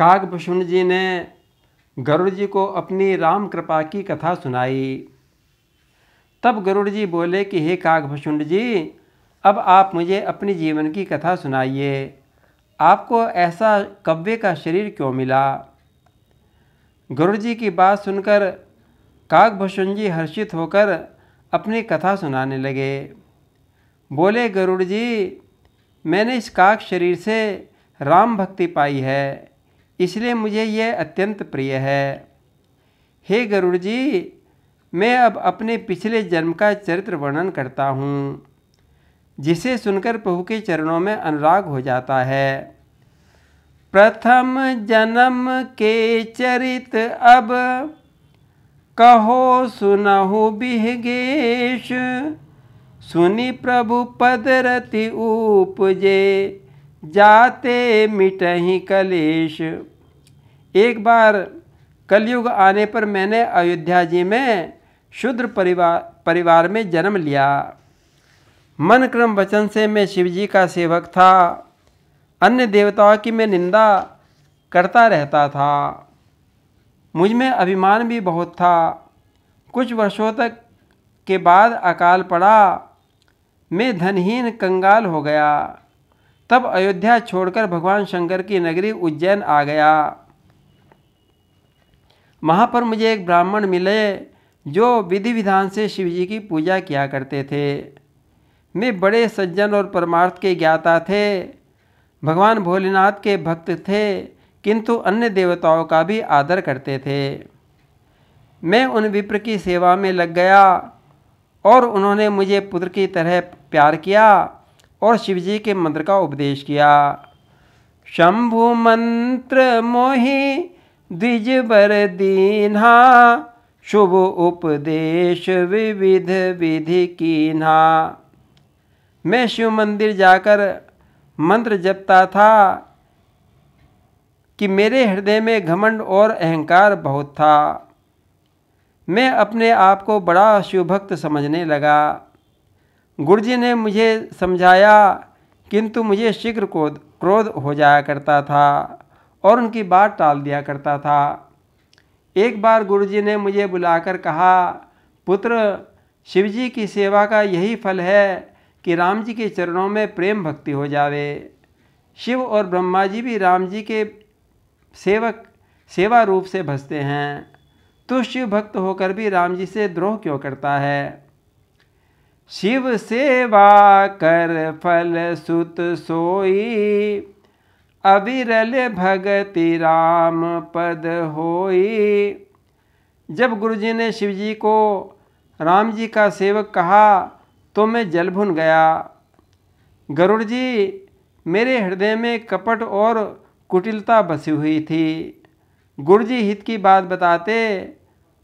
काकभूषण जी ने गरुड़ जी को अपनी राम कृपा की कथा सुनाई। तब गरुड़ जी बोले कि हे काकभूषण जी, अब आप मुझे अपनी जीवन की कथा सुनाइए। आपको ऐसा कव्वे का शरीर क्यों मिला? गरुड़ जी की बात सुनकर काकभूषण जी हर्षित होकर अपनी कथा सुनाने लगे। बोले, गरुड़ जी, मैंने इस काक शरीर से राम भक्ति पाई है, इसलिए मुझे यह अत्यंत प्रिय है। हे गरुड़ जी, मैं अब अपने पिछले जन्म का चरित्र वर्णन करता हूँ, जिसे सुनकर प्रभु के चरणों में अनुराग हो जाता है। प्रथम जन्म के चरित अब कहो सुनहु बिहगेश, सुनि प्रभु पद रति उपजे, जाते मिटहि कलेश। एक बार कलयुग आने पर मैंने अयोध्या जी में शूद्र परिवार में जन्म लिया। मन क्रम वचन से मैं शिव जी का सेवक था। अन्य देवताओं की मैं निंदा करता रहता था। मुझ में अभिमान भी बहुत था। कुछ वर्षों तक के बाद अकाल पड़ा। मैं धनहीन कंगाल हो गया। तब अयोध्या छोड़कर भगवान शंकर की नगरी उज्जैन आ गया। वहाँ पर मुझे एक ब्राह्मण मिले जो विधि विधान से शिव जी की पूजा किया करते थे। मैं बड़े सज्जन और परमार्थ के ज्ञाता थे। भगवान भोलेनाथ के भक्त थे, किंतु अन्य देवताओं का भी आदर करते थे। मैं उन विप्र की सेवा में लग गया और उन्होंने मुझे पुत्र की तरह प्यार किया और शिवजी के मंत्र का उपदेश किया। शंभु मंत्र मोहि द्विज बर दीन्हा, शुभ उपदेश विविध विधि कीन्हा। मैं शिव मंदिर जाकर मंत्र जपता था कि मेरे हृदय में घमंड और अहंकार बहुत था। मैं अपने आप को बड़ा शिवभक्त समझने लगा। गुरुजी ने मुझे समझाया, किंतु मुझे शीघ्र क्रोध हो जाया करता था और उनकी बात टाल दिया करता था। एक बार गुरुजी ने मुझे बुलाकर कहा, पुत्र, शिवजी की सेवा का यही फल है कि राम जी के चरणों में प्रेम भक्ति हो जावे। शिव और ब्रह्मा जी भी राम जी के सेवा रूप से भजते हैं। तो शिव भक्त होकर भी राम जी से द्रोह क्यों करता है? शिव सेवा कर फल सुत सोई, अविरल भगति राम पद होई। जब गुरुजी ने शिवजी को राम जी का सेवक कहा तो मैं जल भुन गया। गरुड़ जी, मेरे हृदय में कपट और कुटिलता बसी हुई थी। गुरुजी हित की बात बताते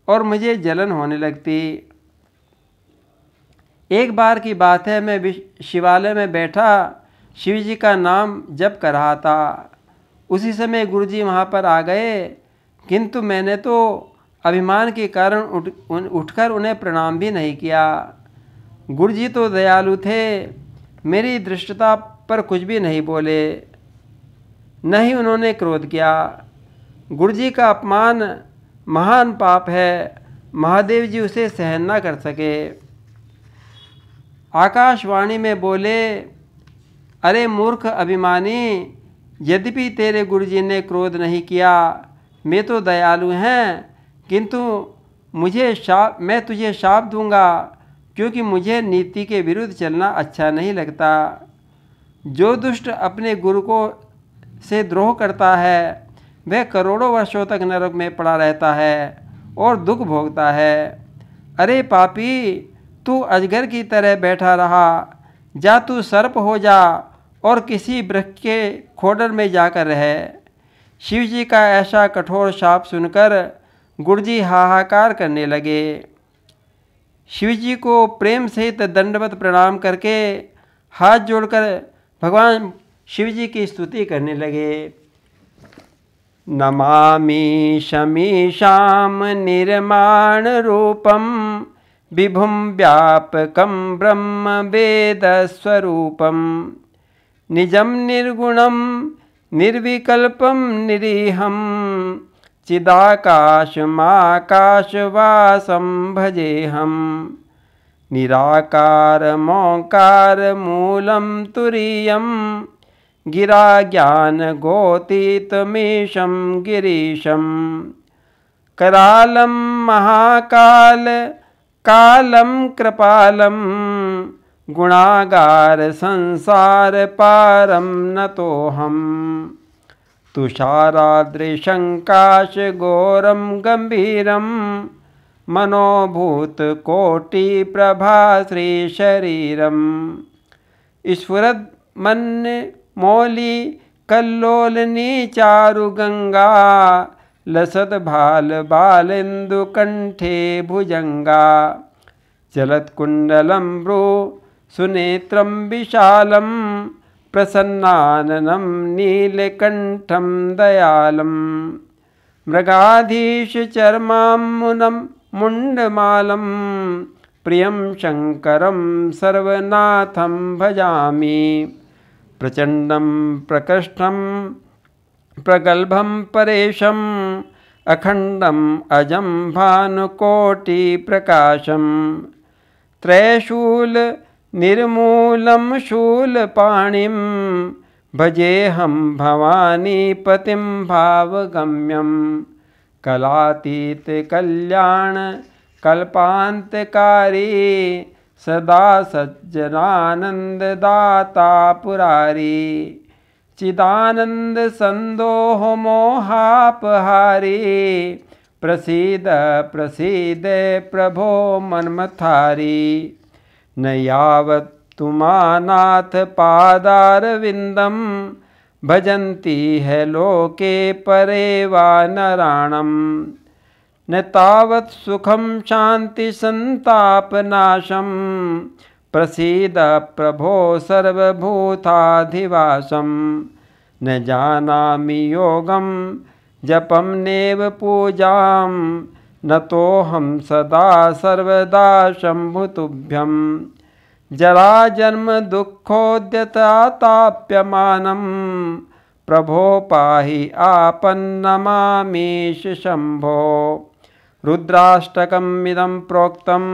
और मुझे जलन होने लगती। एक बार की बात है, मैं शिवालय में बैठा शिव जी का नाम जप कर रहा था। उसी समय गुरुजी वहाँ पर आ गए, किंतु मैंने तो अभिमान के कारण उठकर उन्हें प्रणाम भी नहीं किया। गुरुजी तो दयालु थे, मेरी धृष्टता पर कुछ भी नहीं बोले, न ही उन्होंने क्रोध किया। गुरुजी का अपमान महान पाप है, महादेव जी उसे सहन न कर सके। आकाशवाणी में बोले, अरे मूर्ख अभिमानी, यद्यपि तेरे गुरुजी ने क्रोध नहीं किया, मैं तो दयालु हैं, किंतु मैं तुझे शाप दूंगा, क्योंकि मुझे नीति के विरुद्ध चलना अच्छा नहीं लगता। जो दुष्ट अपने गुरु को से द्रोह करता है वह करोड़ों वर्षों तक नरक में पड़ा रहता है और दुख भोगता है। अरे पापी, तू अजगर की तरह बैठा रहा, जा तू सर्प हो जा और किसी वृक्ष के खोडर में जाकर रह। शिव जी का ऐसा कठोर शाप सुनकर गुरुजी हाहाकार करने लगे। शिव जी को प्रेम सहित दंडवत प्रणाम करके हाथ जोड़कर भगवान शिव जी की स्तुति करने लगे। नमामि शमीशाम निर्माण रूपम, विभुम व्यापकम ब्रह्म वेद स्वरूपम, निजम निर्गुणम निर्विकल्पं निरीहं चिदाकाशमाकाशवासं भजेऽहं निराकारमोङ्कारमूलं तुरीयं गिरा ज्ञानगोतीतमीशं गिरीशं करालं महाकाल कालं कृपालं गुणागार संसार पारं नतोऽहम् तुषाराद्रिशङ्काश घोरं गम्भीरं मनोभूतकोटिप्रभा श्रीशरीरं स्फुरद् मन्मौलि कल्लोलिनी चारुगङ्गा लसत् भाल बालेन्दुकण्ठे भुजङ्गा चलत्कुण्डलं भ्रू सुनेत्रं विशालं प्रसन्नाननं नीलकण्ठं दयालं मृगाधीशचर्माम्मुनं मुण्डमालं प्रियं शङ्करं सर्वनाथं भजामि प्रचण्डं प्रकृष्टं प्रगल्भं परेशम् अखण्डम् अजं भानुकोटिप्रकाशं त्रयशूल निर्मूलं शूलपाणिं भजेऽहं भवानीपतिं भावगम्यं कलातीतकल्याण कल्पान्तकारी सदा सज्जनानन्ददाता पुरारी चिदानंद संदोह मोहापहारी प्रसीद प्रसीद प्रभो मन्मथारी न यावत् तुमानाथ पादारविन्दं भजन्ति है लोके परे वा नराणं न तावत् सुखं शान्ति संतापनाशं प्रसीद प्रभो सर्वभूताधिवासं न जानामि योगं जपं नेव पूजां नतोऽहं सदा सर्वदा शम्भुतुभ्यं जराजन्म दुःखोद्यताताप्यमानं प्रभो पाहि आपन्नमामीश शम्भो रुद्राष्टकमिदं प्रोक्तं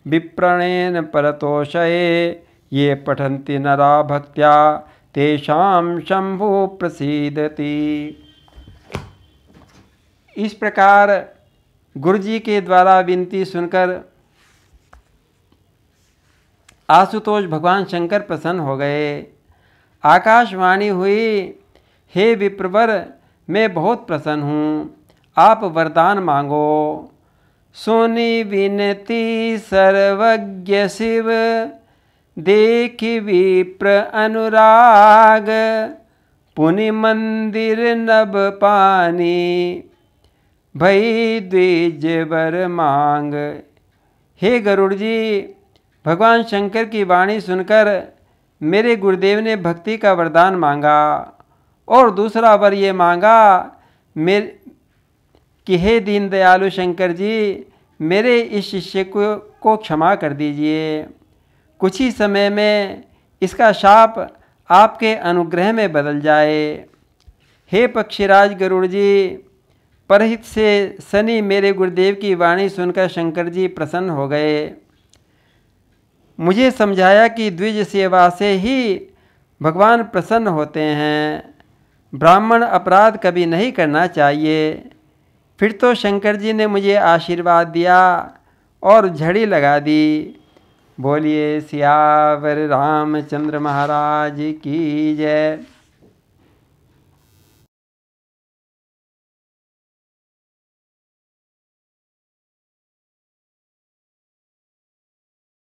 विप्रणेन परतोषये ये पठन्ति नरा भक्त्या तेषां शंभु प्रसीदति। इस प्रकार गुरुजी के द्वारा विनती सुनकर आशुतोष भगवान शंकर प्रसन्न हो गए। आकाशवाणी हुई, हे विप्रवर, मैं बहुत प्रसन्न हूँ, आप वरदान मांगो। सुनि विनती सर्वज्ञ शिव, देखि विप्र अनुराग, पुनि मंदिर नभ पानी, भई द्विज वर मांग। हे गरुड़ जी, भगवान शंकर की वाणी सुनकर मेरे गुरुदेव ने भक्ति का वरदान मांगा और दूसरा वर ये मांगा कि हे दीन दयालु शंकर जी, मेरे इस शिष्य को क्षमा कर दीजिए। कुछ ही समय में इसका शाप आपके अनुग्रह में बदल जाए। हे पक्षीराज गरुड़ जी, परहित से शनि मेरे गुरुदेव की वाणी सुनकर शंकर जी प्रसन्न हो गए। मुझे समझाया कि द्विज सेवा से ही भगवान प्रसन्न होते हैं, ब्राह्मण अपराध कभी नहीं करना चाहिए। फिर तो शंकर जी ने मुझे आशीर्वाद दिया और झड़ी लगा दी। बोलिए सियावर रामचंद्र महाराज की जय।